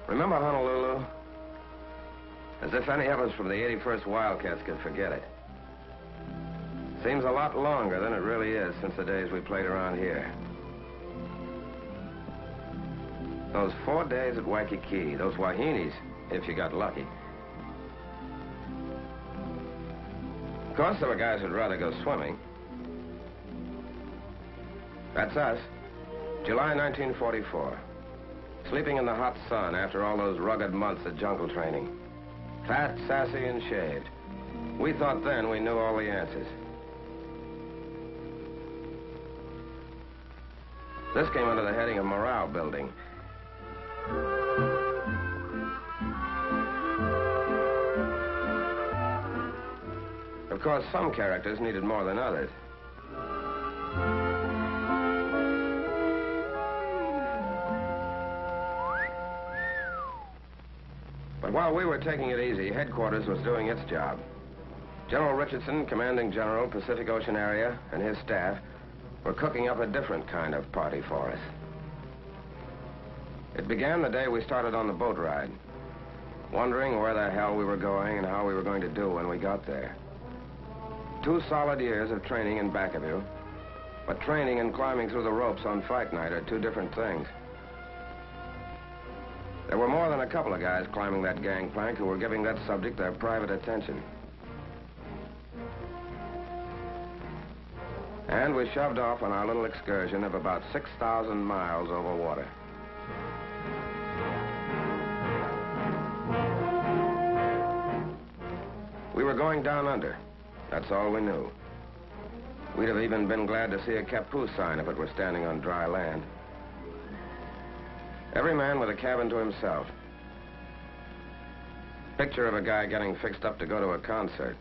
Remember Honolulu? As if any of us from the 81st Wildcats could forget it. Seems a lot longer than it really is since the days we played around here. Those 4 days at Waikiki, those Wahinis, if you got lucky. Of course, there were guys who'd rather go swimming. That's us. July 1944. Sleeping in the hot sun after all those rugged months of jungle training. Fat, sassy, and shaved. We thought then we knew all the answers. This came under the heading of morale building. Of course, some characters needed more than others. But while we were taking it easy, headquarters was doing its job. General Richardson, commanding general, Pacific Ocean area, and his staff were cooking up a different kind of party for us. It began the day we started on the boat ride, wondering where the hell we were going and how we were going to do when we got there. 2 solid years of training in back of you, but training and climbing through the ropes on fight night are 2 different things. There were more than a couple of guys climbing that gangplank who were giving that subject their private attention. And we shoved off on our little excursion of about 6,000 miles over water. We were going down under. That's all we knew. We'd have even been glad to see a Kapu sign if it were standing on dry land. Every man with a cabin to himself. Picture of a guy getting fixed up to go to a concert.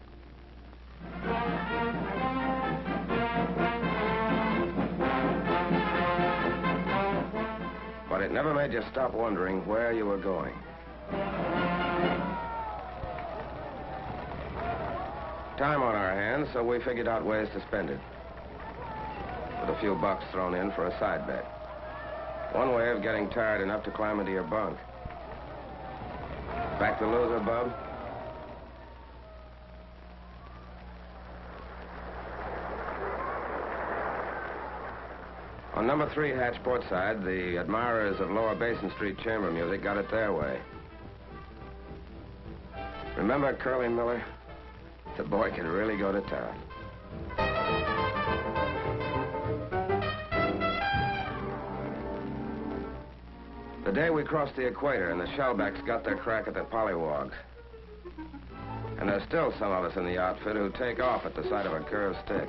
But it never made you stop wondering where you were going. Time on our hands, so we figured out ways to spend it. With a few bucks thrown in for a side bet. One way of getting tired enough to climb into your bunk. Back the loser, bub? On number 3 hatch portside, the admirers of Lower Basin Street chamber music got it their way. Remember Curly Miller? The boy could really go to town. The day we crossed the equator and the shellbacks got their crack at the pollywogs. And there's still some of us in the outfit who take off at the sight of a curved stick.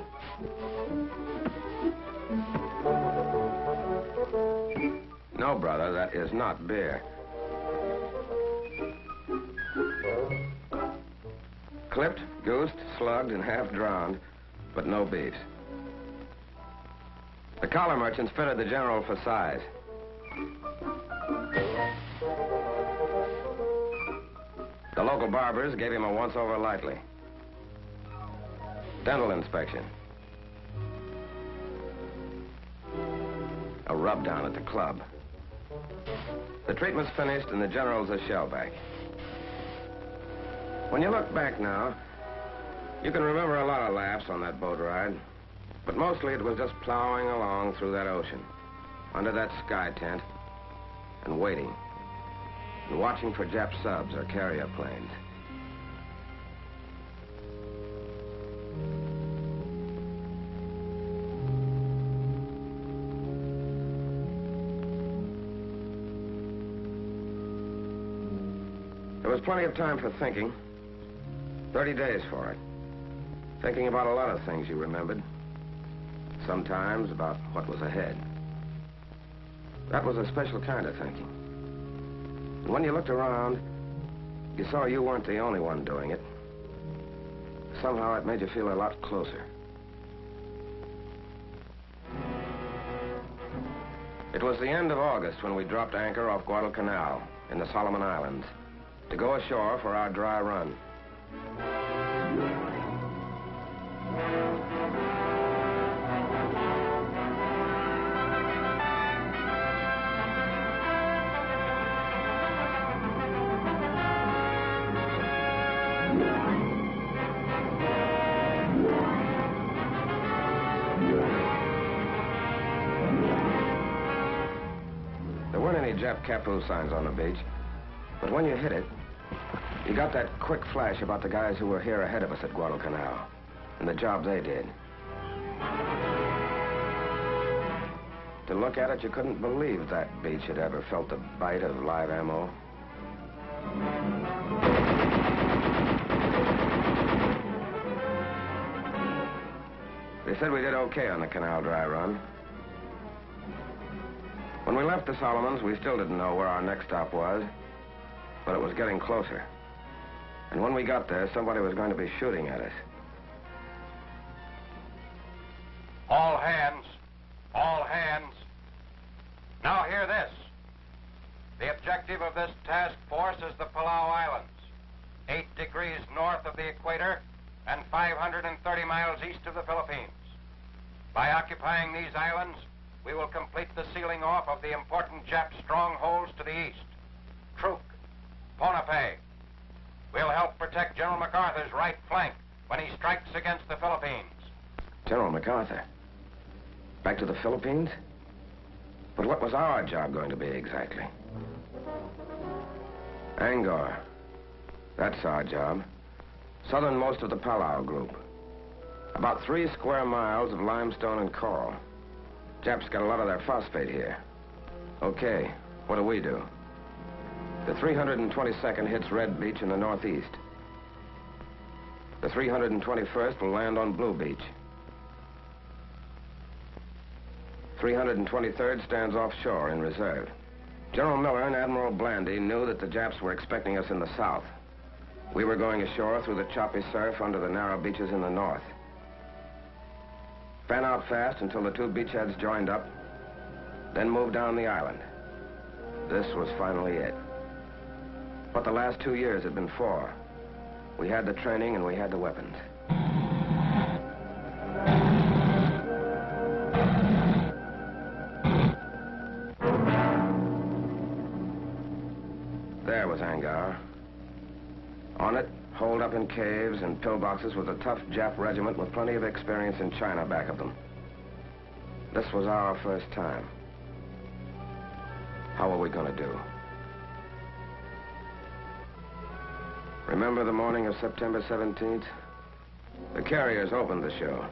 No, brother, that is not beer. Clipped, goosed, slugged, and half drowned, but no beefs. The collar merchants fitted the general for size. The local barbers gave him a once-over lightly. Dental inspection. A rub-down at the club. The treatment's finished and the general's a shellback. When you look back now, you can remember a lot of laughs on that boat ride, but mostly it was just plowing along through that ocean, under that sky tent, and waiting, and watching for Jap subs or carrier planes. There was plenty of time for thinking. 30 days for it. Thinking about a lot of things you remembered. Sometimes about what was ahead. That was a special kind of thinking. And when you looked around, you saw you weren't the only one doing it. Somehow it made you feel a lot closer. It was the end of August when we dropped anchor off Guadalcanal in the Solomon Islands to go ashore for our dry run. Jap Kapu signs on the beach. But when you hit it, you got that quick flash about the guys who were here ahead of us at Guadalcanal and the job they did. To look at it, you couldn't believe that beach had ever felt the bite of live ammo. They said we did okay on the canal dry run. When we left the Solomons, we still didn't know where our next stop was, but it was getting closer. And when we got there, somebody was going to be shooting at us. All hands. All hands. Now hear this. The objective of this task force is the Palau Islands, 8 degrees north of the equator and 530 miles east of the Philippines. By occupying these islands, we will complete the sealing off of the important Jap strongholds to the east. Truk, Ponape. We'll help protect General MacArthur's right flank when he strikes against the Philippines. General MacArthur? Back to the Philippines? But what was our job going to be exactly? Angaur. That's our job. Southernmost of the Palau group. About 3 square miles of limestone and coral. Japs got a lot of their phosphate here. Okay, what do we do? The 322nd hits Red Beach in the northeast. The 321st will land on Blue Beach. 323rd stands offshore in reserve. General Miller and Admiral Blandy knew that the Japs were expecting us in the south. We were going ashore through the choppy surf under the narrow beaches in the north. Fan out fast until the 2 beachheads joined up, then moved down the island. This was finally it. What the last 2 years had been for. We had the training and we had the weapons. There was Angaur. On it, holed up in caves and pillboxes, was a tough Jap regiment with plenty of experience in China back of them. This was our first time. How were we going to do? Remember the morning of September 17th? The carriers opened the show.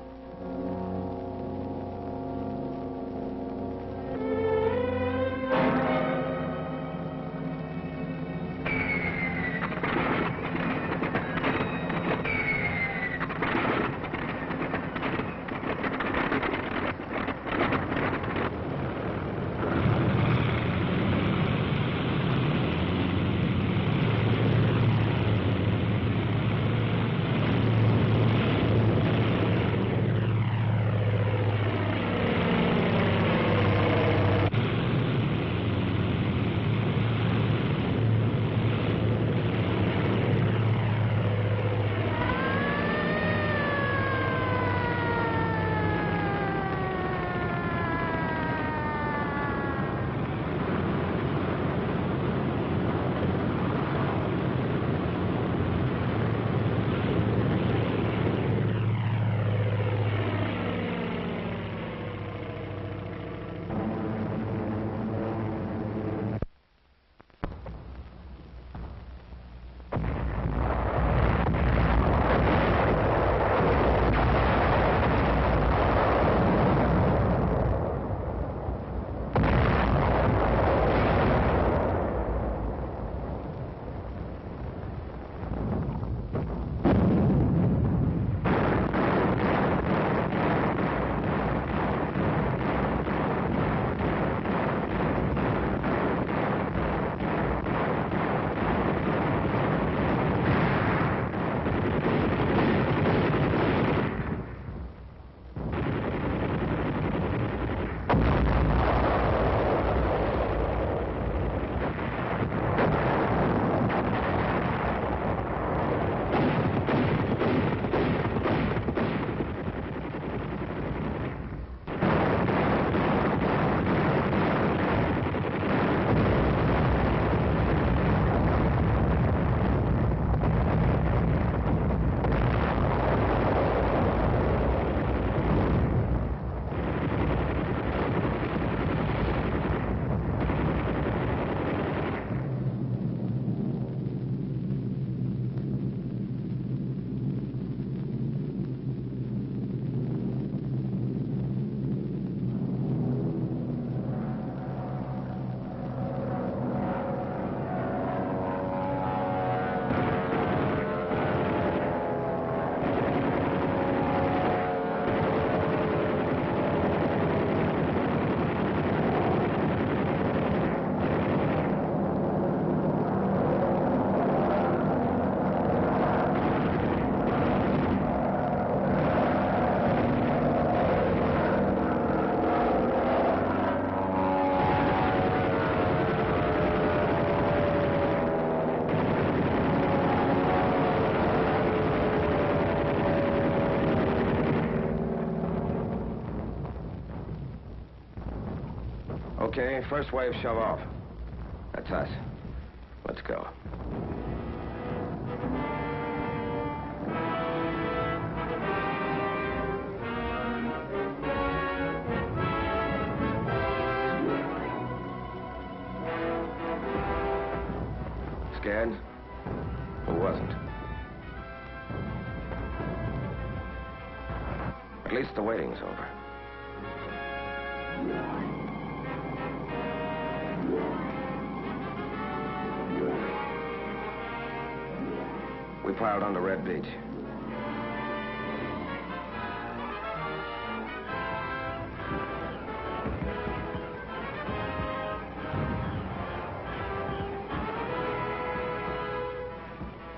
Okay, first wave shove off. That's us. Let's go. Scared? Who wasn't? At least the waiting's over. We piled onto Red Beach.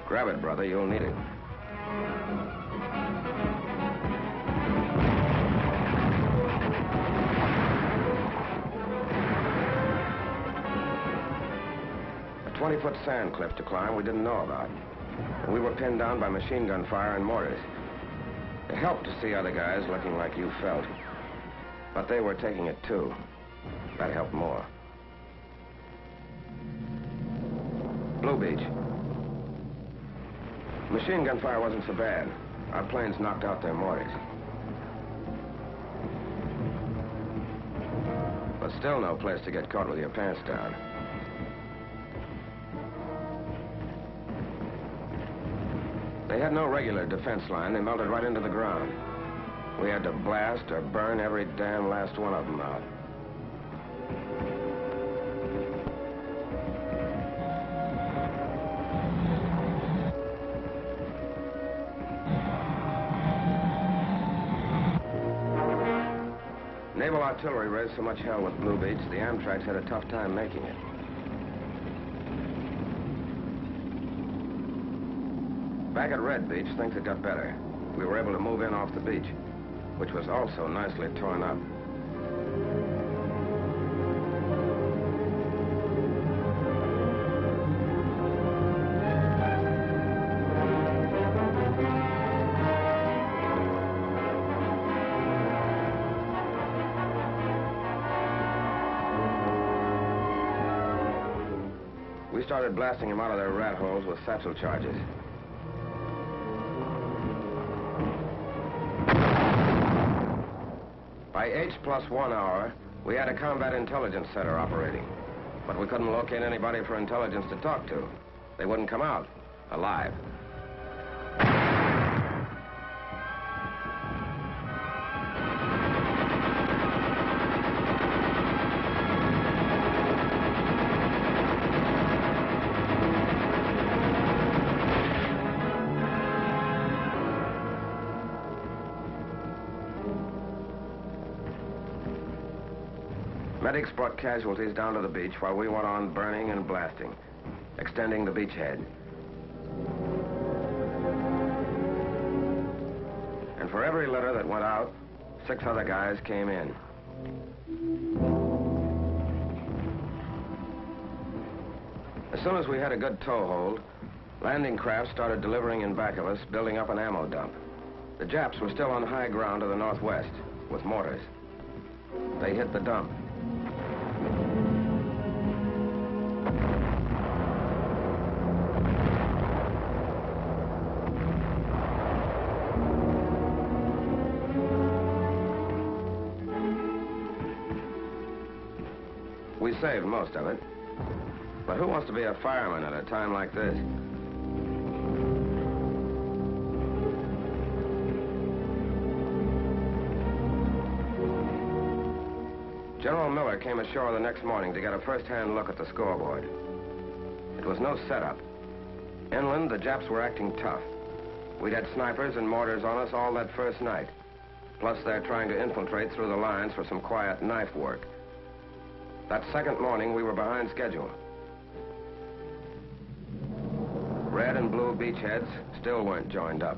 Grab it, brother. You'll need it. A 20-foot sand cliff to climb we didn't know about. And we were pinned down by machine gun fire and mortars. It helped to see other guys looking like you felt. But they were taking it too. That helped more. Blue Beach. Machine gun fire wasn't so bad. Our planes knocked out their mortars. But still no place to get caught with your pants down. They had no regular defense line. They melted right into the ground. We had to blast or burn every damn last one of them out. Naval artillery raised so much hell with Blue Beach, the Amtraks had a tough time making it. Back at Red Beach, things had got better. We were able to move in off the beach, which was also nicely torn up. We started blasting them out of their rat holes with satchel charges. By H+1 hour, we had a combat intelligence center operating. But we couldn't locate anybody for intelligence to talk to. They wouldn't come out alive. Medics brought casualties down to the beach while we went on burning and blasting, extending the beachhead. And for every litter that went out, 6 other guys came in. As soon as we had a good toehold, landing craft started delivering in back of us, building up an ammo dump. The Japs were still on high ground to the northwest, with mortars. They hit the dump. We saved most of it. But who wants to be a fireman at a time like this? General Miller came ashore the next morning to get a first-hand look at the scoreboard. It was no setup. Inland, the Japs were acting tough. We'd had snipers and mortars on us all that first night. Plus, they're trying to infiltrate through the lines for some quiet knife work. That second morning, we were behind schedule. Red and blue beachheads still weren't joined up.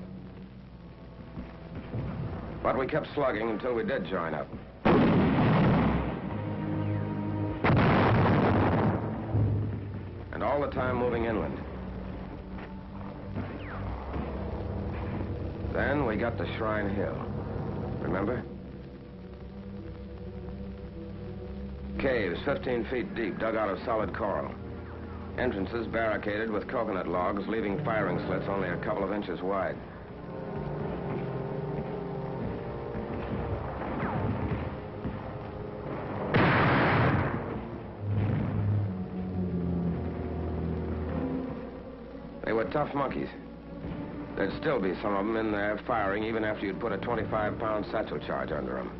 But we kept slugging until we did join up. And all the time moving inland. Then we got to Shrine Hill. Remember? Caves 15 feet deep, dug out of solid coral. Entrances barricaded with coconut logs, leaving firing slits only a couple of inches wide. They were tough monkeys. There'd still be some of them in there firing even after you'd put a 25-pound satchel charge under them.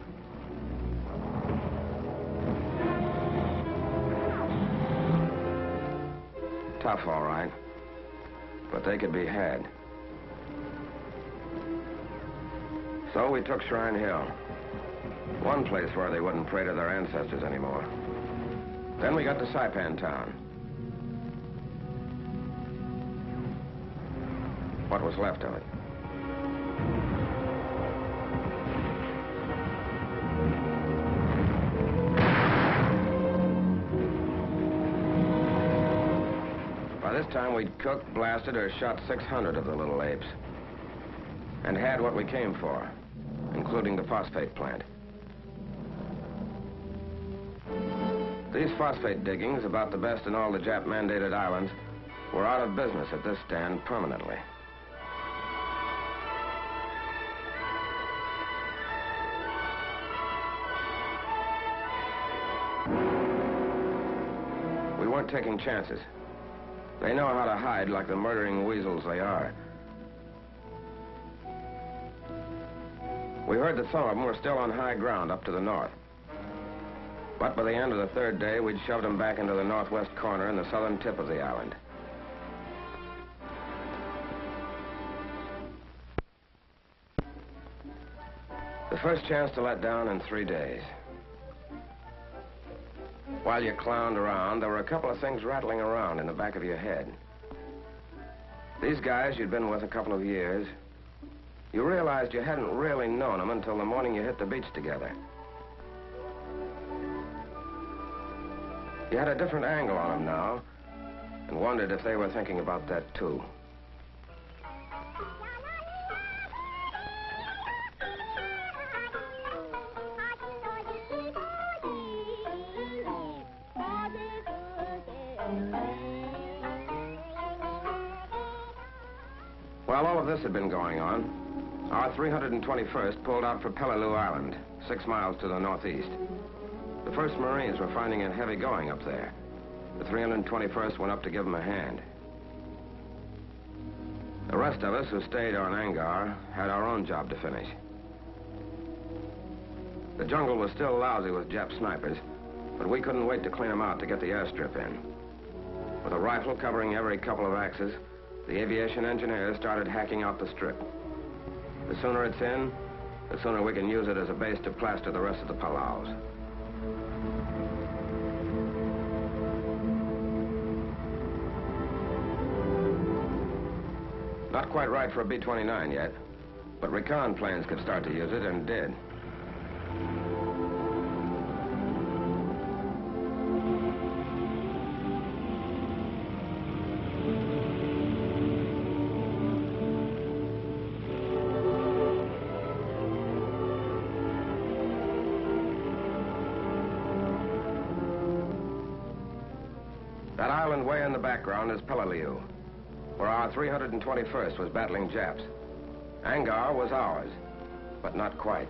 Tough, all right. But they could be had. So we took Shrine Hill. One place where they wouldn't pray to their ancestors anymore. Then we got to Saipan Town. What was left of it. By this time, we'd cooked, blasted, or shot 600 of the little apes. And had what we came for, including the phosphate plant. These phosphate diggings, about the best in all the Jap-mandated islands, were out of business at this stand permanently. We weren't taking chances. They know how to hide like the murdering weasels they are. We heard that some of them were still on high ground up to the north. But by the end of the third day, we'd shoved them back into the northwest corner and the southern tip of the island. The first chance to let down in 3 days. While you clowned around, there were a couple of things rattling around in the back of your head. These guys you'd been with a couple of years, you realized you hadn't really known them until the morning you hit the beach together. You had a different angle on them now, and wondered if they were thinking about that too. While all of this had been going on, our 321st pulled out for Palau Island, 6 miles to the northeast. The 1st Marines were finding it heavy going up there. The 321st went up to give them a hand. The rest of us who stayed on Angaur had our own job to finish. The jungle was still lousy with Jap snipers, but we couldn't wait to clean them out to get the airstrip in. With a rifle covering every couple of axes, the aviation engineers started hacking out the strip. The sooner it's in, the sooner we can use it as a base to plaster the rest of the Palaus. Not quite right for a B-29 yet, but recon planes could start to use it, and did. That island way in the background is Palau, where our 321st was battling Japs. Angaur was ours, but not quite.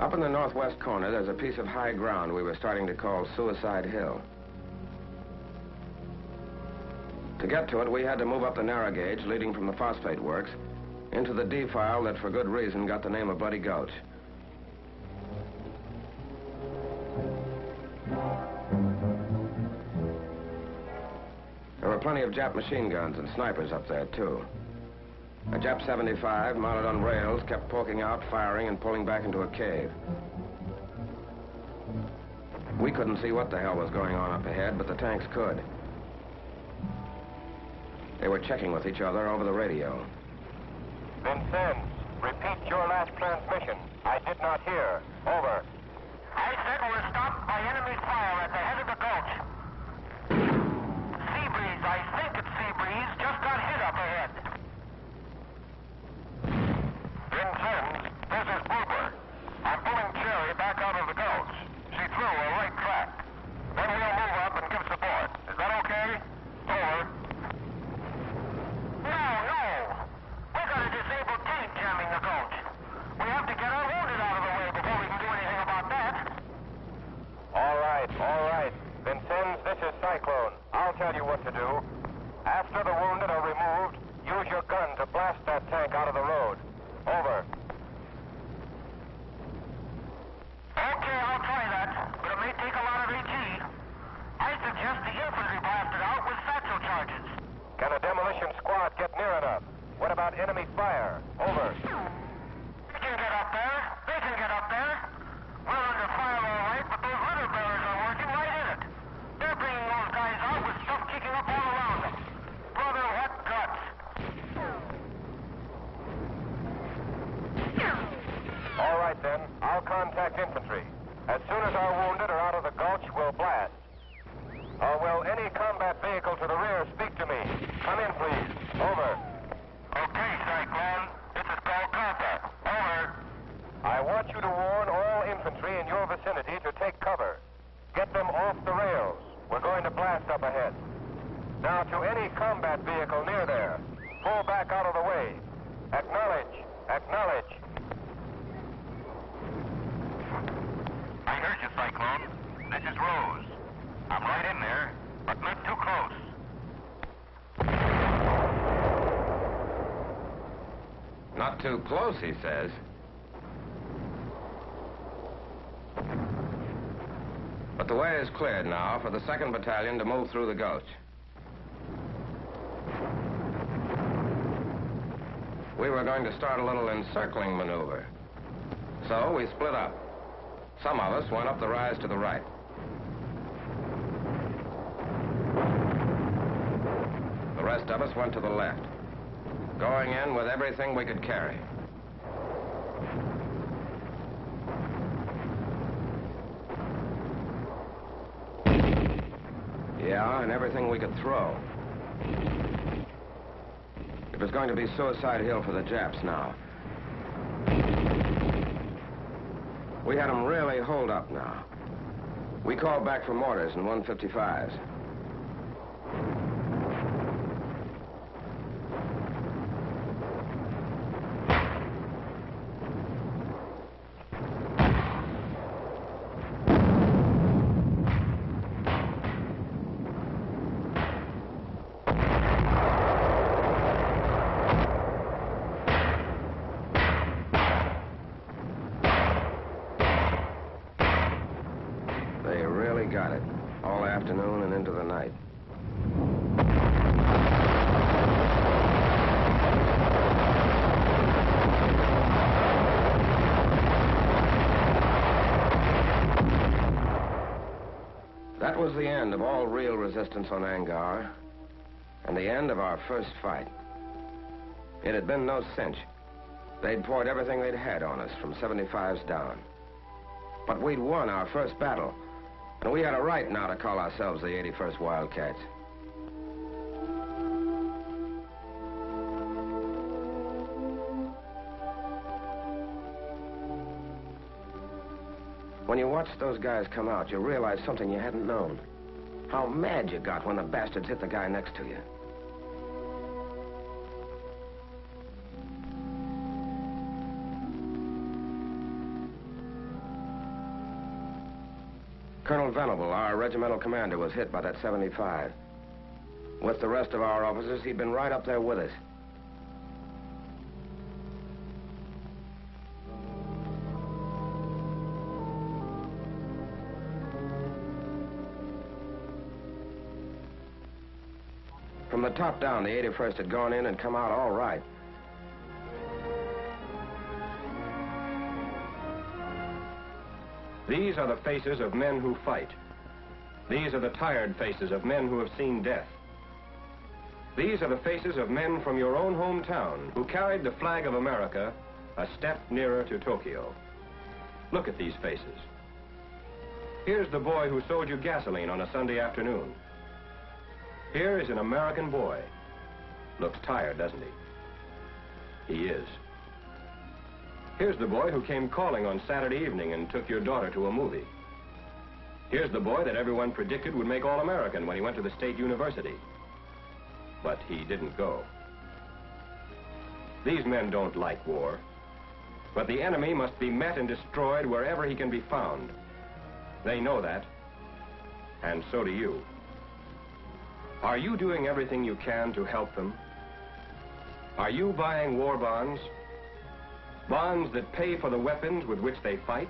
Up in the northwest corner, there's a piece of high ground we were starting to call Suicide Hill. To get to it, we had to move up the narrow gauge leading from the phosphate works into the defile that, for good reason, got the name of Bloody Gulch. There were plenty of Jap machine guns and snipers up there, too. A Jap 75, mounted on rails, kept poking out, firing, and pulling back into a cave. We couldn't see what the hell was going on up ahead, but the tanks could. They were checking with each other over the radio. Vincennes, repeat your last transmission. I did not hear. Over. I said we were stopped by enemy fire at the head of the gulch. Sea breeze, I think it's sea breeze, just got hit up ahead. Vincennes, this is Boober. I'm pulling Cherry back what to do. After the wounded are removed, use your gun to blast that tank out of the road. Over. Okay, I'll try that, but it may take a lot of AT. I suggest the infantry blast it out with satchel charges. Can a demolition squad get near enough? What about enemy fire? Over. They can get up there. They can get up there. We're under fire all right, but those river bearers are working right in it. They're bringing those guys out with stuff kicking up all around them. Brother, what guts. All right, then. I'll contact infantry. As soon as our wounded are out of the gulch, we'll blast. Will any combat vehicle to the rear speak to me? Come in, please. Over. Okay, Cyclone. This is Guadalcanal. Over. I want you to warn all infantry in your vicinity to take cover. Get them off the rails. We're going to blast up ahead. Now, to any combat vehicle near there, pull back out of the way. Acknowledge. Acknowledge. I heard you, Cyclone. This is Rose. I'm right in there, but not too close. Not too close, he says. But the way is cleared now for the 2nd Battalion to move through the gulch. We were going to start a little encircling maneuver. So we split up. Some of us went up the rise to the right. The rest of us went to the left, going in with everything we could carry. Yeah, and everything we could throw. It was going to be Suicide Hill for the Japs now. We had them really holed up now. We called back for mortars and 155s. Got it. All afternoon and into the night. That was the end of all real resistance on Angaur, and the end of our first fight. It had been no cinch. They'd poured everything they'd had on us, from 75s down. But we'd won our first battle. And we had a right now to call ourselves the 81st Wildcats. When you watched those guys come out, you realized something you hadn't known. How mad you got when the bastards hit the guy next to you. Colonel Venable, our regimental commander, was hit by that 75. With the rest of our officers, he'd been right up there with us. From the top down, the 81st had gone in and come out all right. These are the faces of men who fight. These are the tired faces of men who have seen death. These are the faces of men from your own hometown who carried the flag of America a step nearer to Tokyo. Look at these faces. Here's the boy who sold you gasoline on a Sunday afternoon. Here is an American boy. Looks tired, doesn't he? He is. Here's the boy who came calling on Saturday evening and took your daughter to a movie. Here's the boy that everyone predicted would make All-American when he went to the State University. But he didn't go. These men don't like war. But the enemy must be met and destroyed wherever he can be found. They know that. And so do you. Are you doing everything you can to help them? Are you buying war bonds? Bonds that pay for the weapons with which they fight?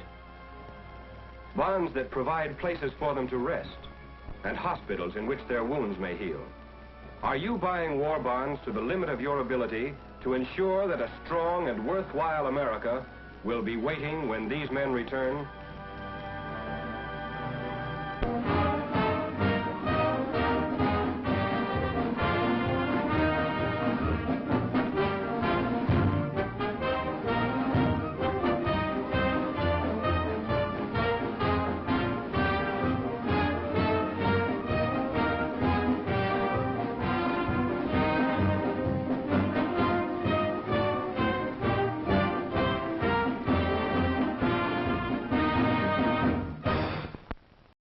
Bonds that provide places for them to rest and hospitals in which their wounds may heal? Are you buying war bonds to the limit of your ability to ensure that a strong and worthwhile America will be waiting when these men return?